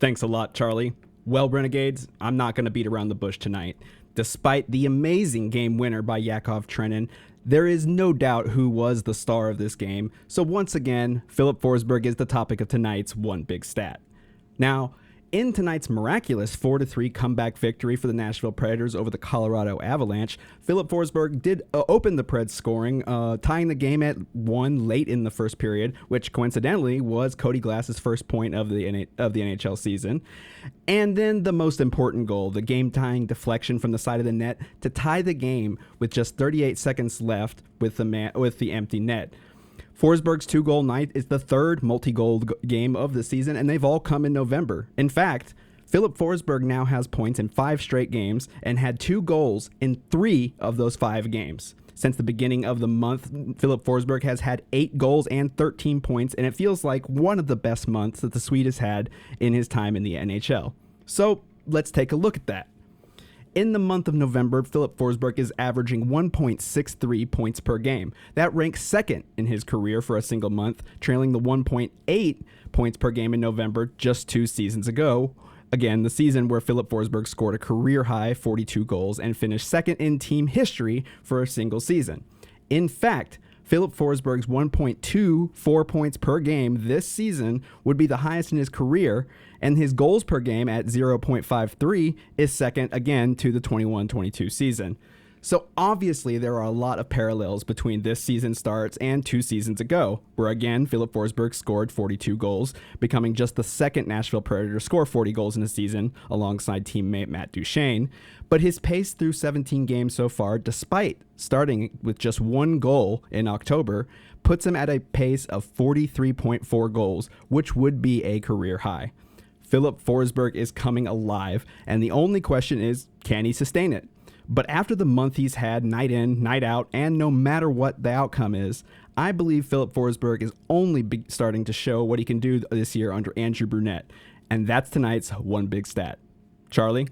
Thanks a lot, Charlie. Well, Renegades, I'm not going to beat around the bush tonight. Despite the amazing game winner by Yakov Trenin, there is no doubt who was the star of this game. So once again, Filip Forsberg is the topic of tonight's One Big Stat. Now, in tonight's miraculous 4-3 comeback victory for the Nashville Predators over the Colorado Avalanche, Filip Forsberg did open the Preds scoring, tying the game at 1 late in the first period, which coincidentally was Cody Glass's first point of the NHL season. And then the most important goal, the game-tying deflection from the side of the net to tie the game with just 38 seconds left with the empty net. Forsberg's 2-goal night is the third multi-goal game of the season, and they've all come in November. In fact, Filip Forsberg now has points in 5 straight games and had 2 goals in 3 of those 5 games. Since the beginning of the month, Filip Forsberg has had 8 goals and 13 points, and it feels like one of the best months that the Swede has had in his time in the NHL. So let's take a look at that. In the month of November, Filip Forsberg is averaging 1.63 points per game. That ranks second in his career for a single month, trailing the 1.8 points per game in November just 2 seasons ago. Again, the season where Filip Forsberg scored a career-high 42 goals and finished second in team history for a single season. In fact, Filip Forsberg's 1.24 points per game this season would be the highest in his career, and his goals per game at 0.53 is second again to the 21-22 season. So obviously there are a lot of parallels between this season starts and 2 seasons ago, where again Filip Forsberg scored 42 goals, becoming just the second Nashville Predator to score 40 goals in a season alongside teammate Matt Duchene. But his pace through 17 games so far, despite starting with just 1 goal in October, puts him at a pace of 43.4 goals, which would be a career high. Filip Forsberg is coming alive, and the only question is, can he sustain it? But after the month he's had night in, night out, and no matter what the outcome is, I believe Filip Forsberg is only starting to show what he can do this year under Andrew Brunette. And that's tonight's One Big Stat. Charlie?